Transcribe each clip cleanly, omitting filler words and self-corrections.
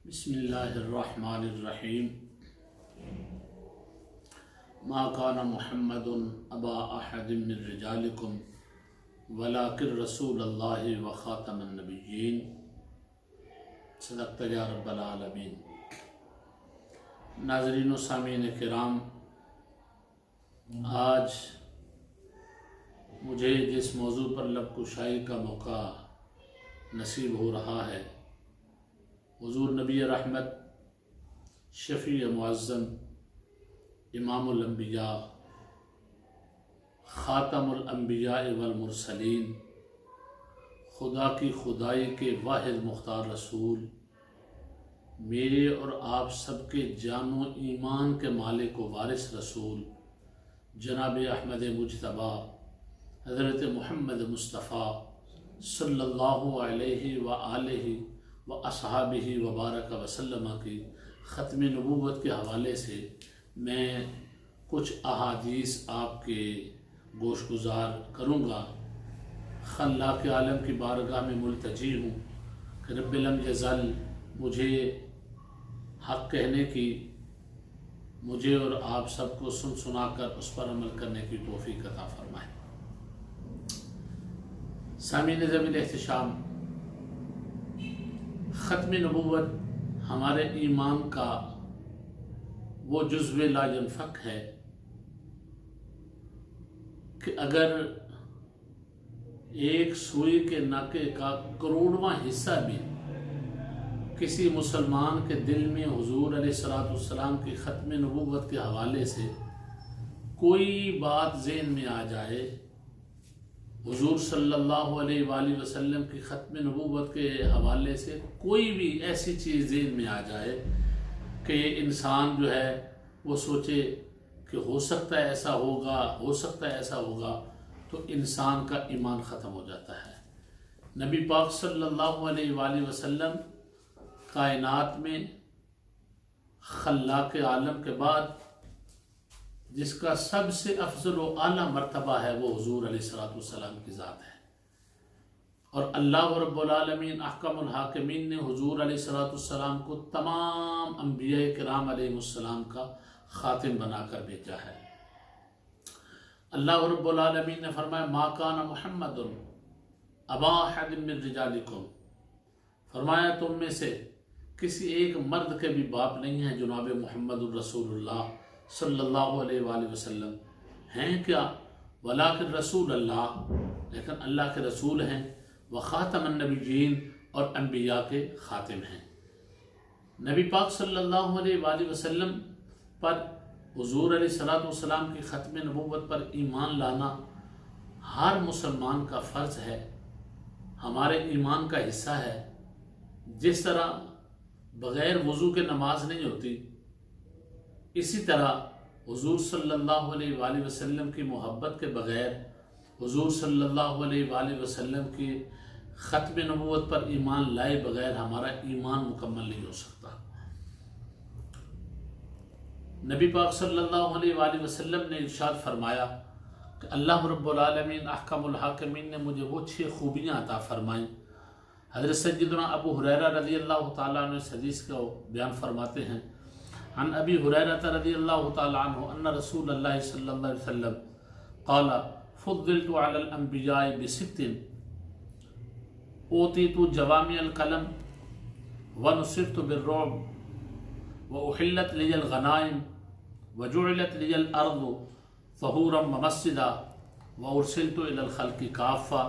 بسم اللہ الرحمن الرحیم ما کان محمد ابا احد من رجالکم ولکن رسول اللہ و خاتم النبیین صدقت یا رب العالمین۔ ناظرین و سامعین کرام، آج مجھے جس موضوع پر لب کشائی کا موقع نصیب ہو رہا ہے، حضور نبی رحمت، شفیع معظم، امام الانبیاء، خاتم الانبیاء والمرسلین، خدا کی خدائی کے واحد مختار رسول، میرے اور آپ سب کے جان و ایمان کے مالک و وارث رسول جناب احمد مجتبیٰ حضرت محمد مصطفیٰ صلی اللہ علیہ وآلہ و اصحابہ وبارک وسلم کی ختم نبوت کے حوالے سے میں کچھ احادیث آپ کے گوش گزار کروں گا۔ خلاق عالم کی بارگاہ میں ملتجی ہوں کہ رب لم یزل مجھے حق کہنے کی، مجھے اور آپ سب کو سن سنا کر اس پر عمل کرنے کی توفیق عطا فرمائے۔ سامعین ذویل احتشام، ختم نبوت ہمارے ایمان کا وہ جزو لا ینفک ہے کہ اگر ایک سوئی کے ناکے کا کروڑواں حصہ بھی کسی مسلمان کے دل میں حضور علیہ السلام کی ختم نبوت کے حوالے سے کوئی بات ذہن میں آ جائے، حضور صلی اللہ علیہ وآلہ وسلم کی ختم نبوت کے حوالے سے کوئی بھی ایسی چیز ذہن میں آ جائے کہ انسان جو ہے وہ سوچے کہ ہو سکتا ہے ایسا ہوگا، ہو سکتا ہے ایسا ہوگا، تو انسان کا ایمان ختم ہو جاتا ہے۔ نبی پاک صلی اللہ علیہ وآلہ وسلم کائنات میں خلاق عالم کے بعد جس کا سب سے افضل و اعلیٰ مرتبہ ہے وہ حضور علیہ السلام کی ذات ہے، اور اللہ رب العالمین احکم الحاکمین نے حضور علیہ السلام کو تمام انبیاء کرام علیہ السلام کا خاتم بنا کر بھیجا ہے۔ اللہ رب العالمین نے فرمایا ما کان محمد ابا احد من رجالکم، فرمایا تم میں سے کسی ایک مرد کے بھی باپ نہیں ہیں جناب محمد الرسول اللہ صلی اللہ علیہ وآلہ وسلم، ہیں کیا؟ ولیکن رسول اللہ، لیکن اللہ کے رسول ہیں، وخاتم النبیین، اور انبیاء کے خاتم ہیں۔ نبی پاک صلی اللہ علیہ وآلہ وسلم پر حضور علیہ السلام کی ختم نبوت پر ایمان لانا ہر مسلمان کا فرض ہے، ہمارے ایمان کا حصہ ہے۔ جس طرح بغیر وضو کے نماز نہیں ہوتی، اسی طرح حضور صلی اللہ علیہ وآلہ وسلم کی محبت کے بغیر، حضور صلی اللہ علیہ وآلہ وسلم کی ختم نبوت پر ایمان لائے بغیر ہمارا ایمان مکمل نہیں ہو سکتا۔ نبی پاک صلی اللہ علیہ وآلہ وسلم نے ارشاد فرمایا کہ اللہ رب العالمین احکم الحاکمین نے مجھے وہ 6 خوبیاں عطا فرمائیں۔ حضرت سیدنا ابو ہریرہ رضی اللہ تعالیٰ عنہ اس حدیث کو بیان فرماتے ہیں، عن ابی ہریرہ رضی اللہ تعالیٰ عنہ ان رسول اللہ صلی اللہ علیہ وسلم قال فضلت علی الانبیاء بست اوتیت جوامع الکلم ونصرت بالرعب واحلت لی الغنائم وجعلت لی الارض طہورا ومسجدا وارسلت الی الخلق کافہ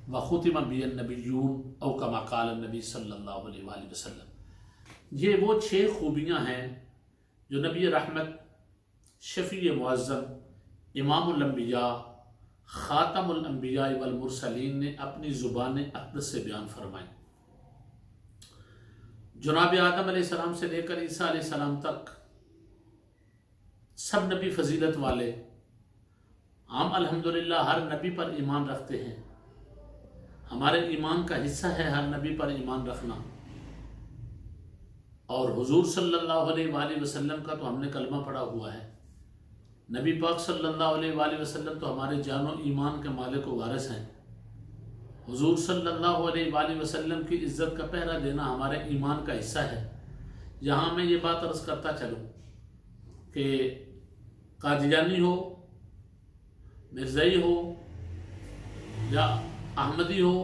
وختم بی النبیون او کما قال النبی صلی اللہ علیہ وآلہ وسلم۔ یہ وہ 6 خوبیاں ہیں جو نبی رحمت، شفیع معظم، امام الانبیاء، خاتم الانبیاء والمرسلین نے اپنی زبان اقدس سے بیان فرمائیں۔ جناب آدم علیہ السلام سے لے کر عیسیٰ علیہ السلام تک سب نبی فضیلت والے، ہم الحمدللہ ہر نبی پر ایمان رکھتے ہیں، ہمارے ایمان کا حصہ ہے ہر نبی پر ایمان رکھنا، اور حضور صلی اللہ علیہ وآلہ وسلم کا تو ہم نے کلمہ پڑھا ہوا ہے۔ نبی پاک صلی اللہ علیہ وآلہ وسلم تو ہمارے جان و ایمان کے مالک و وارث ہیں۔ حضور صلی اللہ علیہ وآلہ وسلم کی عزت کا پہرا دینا ہمارے ایمان کا حصہ ہے۔ यहाँ मैं ये बात अर्ज़ करता चलूँ कि कादियानी हो, मिर्ज़ाई हो, या अहमदी हो,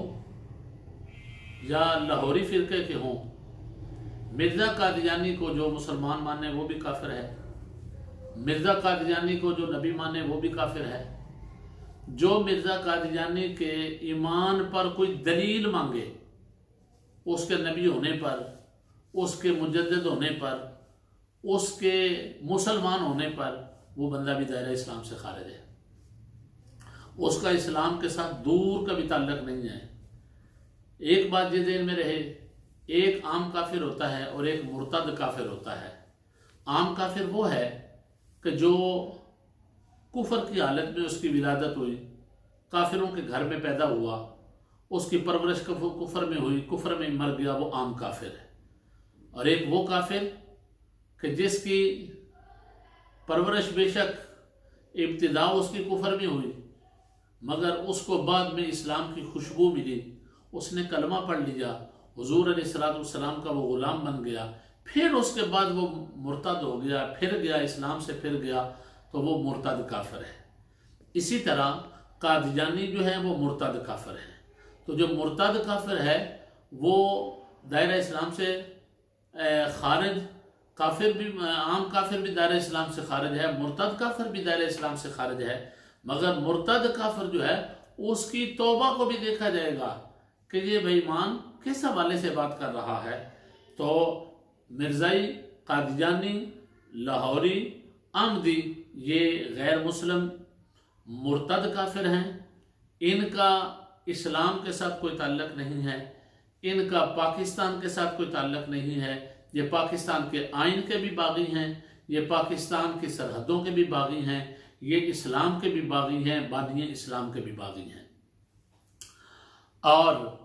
या लाहौरी फ़िरक़े के हों, मिर्ज़ा कादियानी को जो मुसलमान माने वो भी काफिर है, मिर्ज़ा कादियानी को जो नबी माने वो भी काफिर है। जो मिर्ज़ा कादियानी के ईमान पर कोई दलील मांगे, उसके नबी होने पर, उसके मुजद्दिद होने पर, उसके मुसलमान होने पर, वो बंदा भी दायरा इस्लाम से खारिज है। उसका इस्लाम के साथ दूर का भी ताल्लुक़ नहीं है। एक बात ये ध्यान में रहे, एक आम काफिर होता है और एक मुर्तद काफिर होता है। आम काफिर वो है कि जो कुफर की हालत में उसकी विलादत हुई, काफिरों के घर में पैदा हुआ, उसकी परवरिश कुफर में हुई, कुफर में मर गया, वो आम काफिर है। और एक वो काफिर कि जिसकी परवरिश बेशक इब्तिदा उसकी कुफर में हुई, मगर उसको बाद में इस्लाम की खुशबू मिली, उसने कलमा पढ़ लिया, हुजूर अलैहिस्सलाम का वो ग़ुलाम बन गया, फिर उसके बाद वो मुर्तद हो गया, फिर गया इस्लाम से फिर गया, तो वो मुर्तद काफिर है। इसी तरह कादियानी जो है वो मुर्तद काफिर है। तो जो मुर्तद काफिर है वो दायरा इस्लाम से खारिज, काफिर भी, आम काफिर भी दायरा इस्लाम से खारिज है, मुर्तद काफिर भी दायरा इस्लाम से खारिज है। मगर मुर्तद काफिर जो है उसकी तौबा को भी देखा जाएगा कि ये बेईमान किस हवाले से बात कर रहा है। तो मिर्ज़ाई, कादियानी, लाहौरी, अहमदी ये गैर मुस्लिम मुर्तद काफिर हैं। इनका इस्लाम के साथ कोई ताल्लुक़ नहीं है, इनका पाकिस्तान के साथ कोई ताल्लुक़ नहीं है। ये पाकिस्तान के आइन के भी बागी हैं, ये पाकिस्तान की सरहदों के भी बागी हैं, ये इस्लाम के भी बागी हैं, बानिए इस्लाम के भी बागी हैं। और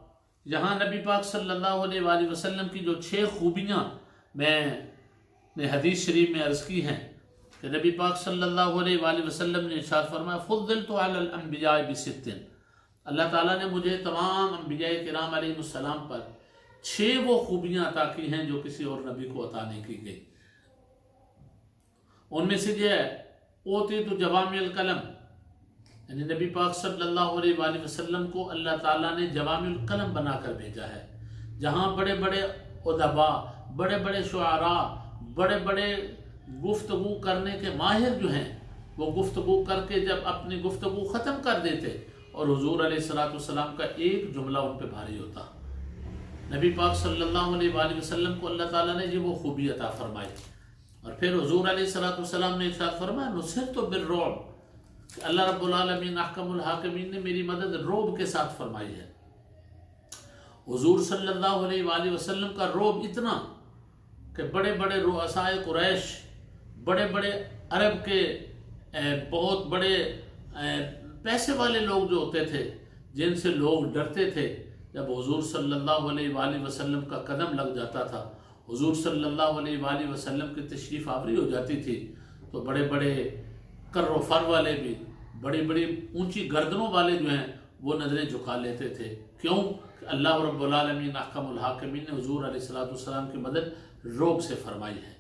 यहाँ नबी पाक सल्लल्लाहु अलैहि वसल्लम की जो 6 खूबियाँ मैंने हदीस शरीफ में अर्ज़ की हैं कि नबी पाक सल्लल्लाहु अलैहि वसल्लम ने इरशाद फरमाया, फ़ुद्दिलतु अलल अंबिया बिसित्तिन, अल्लाह ताला ने मुझे तमाम अंबिया किराम अलैहिस्सलाम पर 6 वो खूबियाँ अता की हैं जो किसी और नबी को अता नहीं की गई। उनमें से जो है ओतीतु जवामिल कलम, यानी नबी पाक सल्लल्लाहु अलैहि वसल्लम को अल्लाह ताला ने जवामिल कलम बनाकर भेजा है। जहाँ बड़े बड़े उदबा, बड़े बड़े शुआरा, बड़े बड़े गुफ्तगू करने के माहिर जो हैं, वो गुफ्तगू करके जब अपनी गुफ्तगू ख़त्म कर देते और हुजूर अलैहिस्सलाम का एक जुमला उन पर भारी होता। नबी पाक सल्लल्लाहु अलैहि वसल्लम को अल्लाह ताला ने ये वो खूबी अता फरमाई। और फिर हुजूर अलैहिस्सलाम ने इरशाद फरमाया, नुसिरतु बिर्रुअब, अल्लाह रब्बुल आलमीन अहकमुल हाकिमीन ने मेरी मदद रोब के साथ फरमाई है। हुजूर सल्लल्लाहु अलैहि वसल्लम का रोब इतना कि बड़े बड़े रुअसाए कुरैश, बड़े बड़े अरब के बहुत बड़े पैसे वाले लोग जो होते थे, जिनसे लोग डरते थे, जब हुजूर सल्लल्लाहु अलैहि वसल्लम का कदम लग जाता था, हुजूर सल्लल्लाहु अलैहि वसल्लम की तशरीफ़ आवरी हो जाती थी, तो बड़े बड़े कर्रो फर वाले भी, बड़ी बड़ी ऊंची गर्दनों वाले जो हैं वो नज़रें झुका लेते थे। क्यों? अल्लाह रब्बुल आलमीन अहकमुल हाकिमीन ने हुजूर अलैहिस्सलाम की मदद रोब से फरमाई है।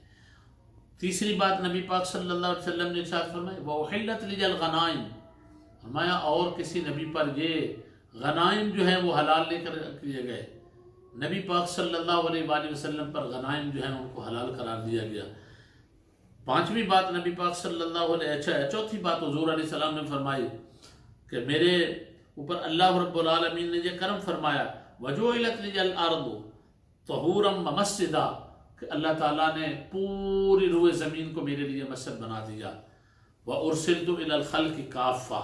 तीसरी बात नबी पाक सल्लल्लाहु अलैहि वसल्लम ने इरशाद फरमाई, व उहिल्लत लिल गनाइम, फरमाया और किसी नबी पर ये गनाइम जो है वो हलाल लेकर किए गए। नबी पाक सल्लल्लाहु अलैहि वसल्लम पर गनाइम जो है उनको हलाल करार दिया गया। पांचवी बात नबी पाक सल्लल्लाहु अलैहि, चौथी बात हुजूर अलैहि सलाम ने फरमाई कि मेरे ऊपर अल्लाह रब्बुल आलमीन ने ये करम फरमाया, वजुइलत लिल अर्दु तहूरम व मस्जिदा, कि अल्लाह ताला ने पूरी रूए ज़मीन को मेरे लिए मस्जिद बना दिया। व उरसिलतु इलल खल्क़ि काफ़ा,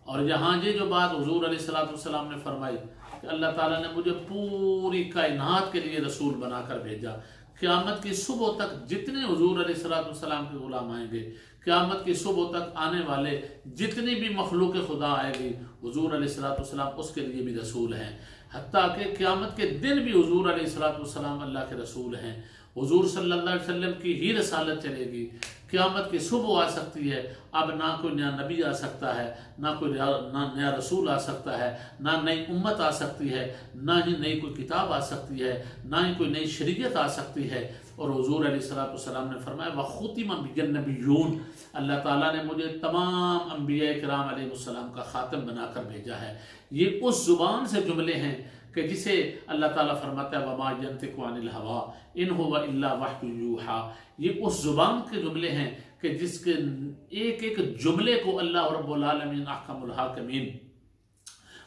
और यहाँ ये जो बात हुजूर अलैहिस्सलाम ने फरमाई कि अल्लाह ताला ने मुझे पूरी कायनात के लिए रसूल बनाकर भेजा। क़यामत की सुबह तक जितने हुजूर अलैहिस्सलाम के ग़ुलाम आएंगे, क़यामत की सुबह तक आने वाले जितनी भी मखलूक खुदा आएगी, हुजूर अलैहिस्सलाम उसके लिए भी रसूल हैं। हत्ता कि क़यामत के दिन भी हुजूर अलैहिस्सलाम अल्लाह के रसूल हैं। हुजूर सल्लल्लाहु अलैहि वसल्लम की ही रसालत चलेगी। क़यामत की सुबह आ सकती है, अब ना कोई नया नबी आ सकता है, ना कोई नया रसूल आ सकता है, ना नई उम्मत आ सकती है, ना ही नई कोई किताब आ सकती है, ना ही कोई नई शरीयत आ सकती है। और हुजूर अलैहिस्सलाम ने फरमाया वख़ुतिम बिन नबिय्यून, अल्लाह ताला ने मुझे तमाम अंबिया किराम अलैहिस्सलाम का ख़ातम बनाकर भेजा है। ये उस ज़ुबान से जुमले हैं कि जिसे अल्लाह ताला फरमाता है वमा यंतिकु अनिल हवा इन हुवा इल्ला वह्युन यूहा। ये उस ज़ुबान के जुमले हैं कि जिसके एक एक जुमले को अल्लाह रब्बुल आलमीन अहकमुल हाकिमीन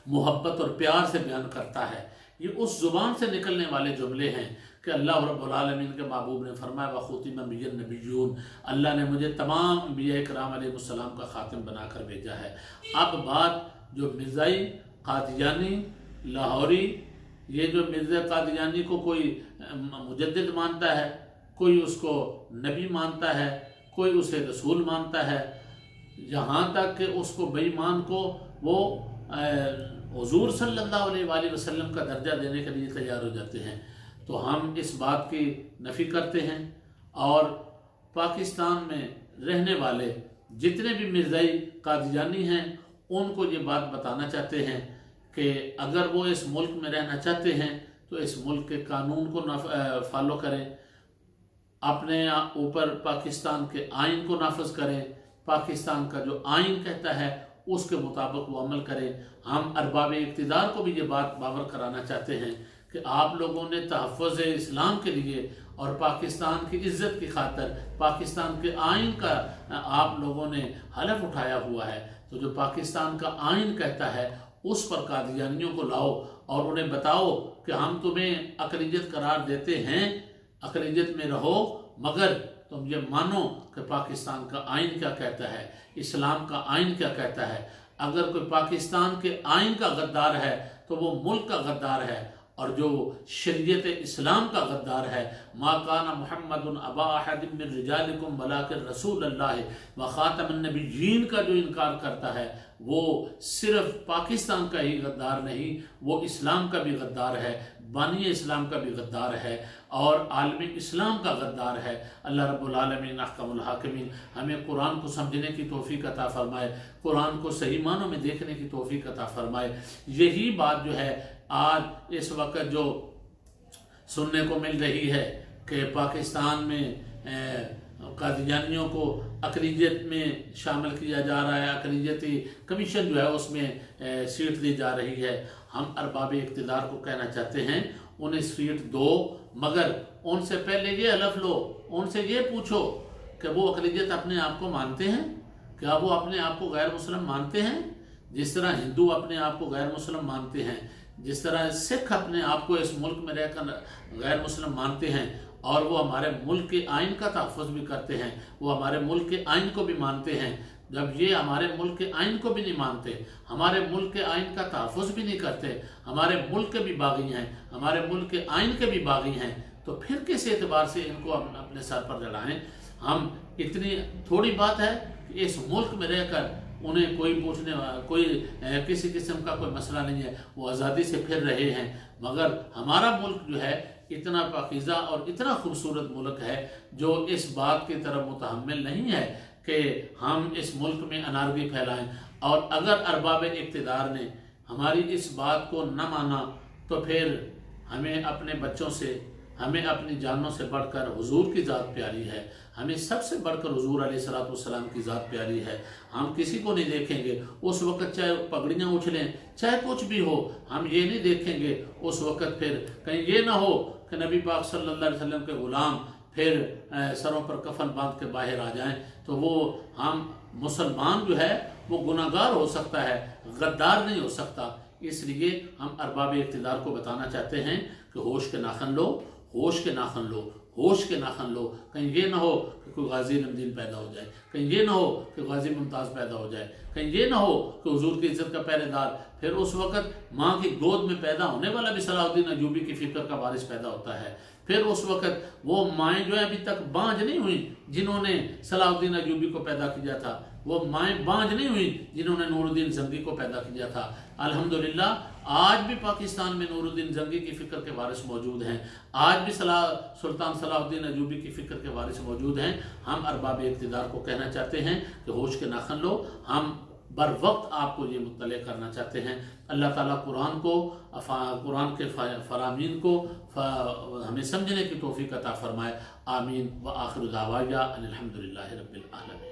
मोहब्बत और प्यार से बयान करता है। ये उस ज़ुबान से निकलने वाले जुमले हैं कि अल्लाह रब्बुल आलमीन के महबूब ने फरमाया वख़ुतिम बिन नबिय्यून, अल्लाह ने मुझे तमाम अंबिया किराम अलैहिस्सलाम का ख़ातिम बनाकर भेजा है। अब बात जो मिर्ज़ाई, कादियानी, लाहौरी, ये जो मिर्ज़ा कादियानी को कोई मुजद्दिद मानता है, कोई उसको नबी मानता है, कोई उसे रसूल मानता है, यहाँ तक कि उसको बेईमान को वो हुजूर सल्लल्लाहु अलैहि वसल्लम का दर्जा देने के लिए तैयार हो जाते हैं। तो हम इस बात की नफ़ी करते हैं और पाकिस्तान में रहने वाले जितने भी मिर्ज़ाई कादियानी हैं उनको ये बात बताना चाहते हैं कि अगर वो इस मुल्क में रहना चाहते हैं तो इस मुल्क के कानून को फॉलो करें, अपने ऊपर पाकिस्तान के आइन को नाफज करें, पाकिस्तान का जो आइन कहता है उसके मुताबिक वो अमल करें। हम अरबाब इक़्तिदार को भी ये बात बावर कराना चाहते हैं कि आप लोगों ने तहफ़्फ़ुज़ इस्लाम के लिए और पाकिस्तान की इज़्ज़त की खातिर पाकिस्तान के आइन का आप लोगों ने हलफ उठाया हुआ है। तो जो पाकिस्तान का आइन कहता है उस पर कादियानियों को लाओ और उन्हें बताओ कि हम तुम्हें अक़लियत करार देते हैं, अक़लियत में रहो, मगर तुम ये मानो कि पाकिस्तान का आइन क्या कहता है, इस्लाम का आइन क्या कहता है। अगर कोई पाकिस्तान के आइन का गद्दार है तो वो मुल्क का गद्दार है, और जो शरीयत इस्लाम का गद्दार है मा काना मुहम्मदुन अबा अहदिम मिन रिजालिकुम वलाकिन रसूलुल्लाह व खातमुन नबिय्यीन का जो इनकार करता है वो सिर्फ पाकिस्तान का ही गद्दार नहीं, वो इस्लाम का भी गद्दार है, बानी इस्लाम का भी गद्दार है और आलमी इस्लाम का गद्दार है। अल्लाह रब्बुल आलमीन अहकमुल हाकिमीन हमें कुरान को समझने की तौफीक अता फरमाए, कुरान को सही मानों में देखने की तौफीक अता फरमाए। यही बात जो है आज इस वक्त जो सुनने को मिल रही है कि पाकिस्तान में कादियानियों को अक़लियत में शामिल किया जा रहा है, अक़लियती कमीशन जो है उसमें सीट दी जा रही है। हम अरबाब इक़्तिदार को कहना चाहते हैं उन्हें सीट दो, मगर उनसे पहले ये हलफ लो, उनसे ये पूछो कि वो अक़लियत अपने आप को मानते हैं, क्या वो अपने आप को गैर मुस्लिम मानते हैं। जिस तरह हिंदू अपने आप को गैर मुस्लिम मानते हैं, जिस तरह सिख अपने आप को इस मुल्क में रहकर गैर मुस्लिम मानते हैं और वो हमारे मुल्क के आइन का तहफ़्फ़ुज़ भी करते हैं, वो हमारे मुल्क के आइन को भी मानते हैं। जब ये हमारे मुल्क के आइन को भी नहीं मानते, हमारे मुल्क के आइन का तहफ़्फ़ुज़ भी नहीं करते, हमारे मुल्क के भी बागी हैं, हमारे मुल्क के आइन के भी बागी हैं, तो फिर किस एतबार से इनको अपने सर पर लड़ाएँ। हम इतनी थोड़ी बात है कि इस मुल्क में रहकर उन्हें कोई पूछने कोई किसी किस्म का कोई मसला नहीं है, वो आज़ादी से फिर रहे हैं। मगर हमारा मुल्क जो है इतना पाकीज़ा और इतना खूबसूरत मुल्क है जो इस बात की तरफ मुतहम्मिल नहीं है कि हम इस मुल्क में अनारगी फैलाएं। और अगर अरबाब इक़्तिदार ने हमारी इस बात को न माना तो फिर हमें अपने बच्चों से, हमें अपनी जानों से बढ़कर हुजूर की ज़ात प्यारी है, हमें सबसे बढ़कर हुजूर अलैहिस्सलाम की ज़ात प्यारी है। हम किसी को नहीं देखेंगे उस वक़्त, चाहे पगड़ियाँ उछलें, चाहे कुछ भी हो, हम ये नहीं देखेंगे उस वक़्त फिर कहीं ये ना हो कि नबी पाक सल्लल्लाहु अलैहि वसल्लम के ग़ुलाम फिर सरों पर कफन बांध के बाहर आ जाएं, तो वो हम मुसलमान जो है वो गुनाहगार हो सकता है, गद्दार नहीं हो सकता। इसलिए हम अरबाब इक़्तिदार को बताना चाहते हैं कि होश के नाखन लो, होश के नाखन लो, होश के नाखन लो। कहीं ये ना हो कि कोई गाजी नमदीन पैदा हो जाए, कहीं ये ना हो कि गाजी मुमताज़ पैदा हो जाए, कहीं ये ना हो कि हुजूर की इज़्ज़त का पहरेदार फिर उस वक़्त ماں کی گود میں پیدا ہونے والا بھی صلاح الدین ایوبی کی فکر کا وارث پیدا ہوتا ہے۔ پھر اس وقت وہ مائیں جو ہیں ابھی تک بانجھ نہیں ہوئیں جنہوں نے صلاح الدین ایوبی کو پیدا کیا تھا، وہ مائیں بانجھ نہیں ہوئیں جنہوں نے نور الدین زنگی کو پیدا کیا تھا۔ الحمدللہ آج بھی پاکستان میں نور الدین زنگی کی فکر کے وارث موجود ہیں، آج بھی سلطان صلاح الدین ایوبی کی فکر کے وارث موجود ہیں۔ ہم ارباب اقتدار کو کہنا چاہتے ہیں کہ ہوش کے ناخن لو، ہم بر وقت آپ کو یہ مطلع کرنا چاہتے ہیں۔ اللہ تعالیٰ قرآن کے فرامین کو ہمیں سمجھنے کی توفیق عطا فرمائے۔ آمین۔ وآخر دعوانا ان الحمدللہ رب العالمین۔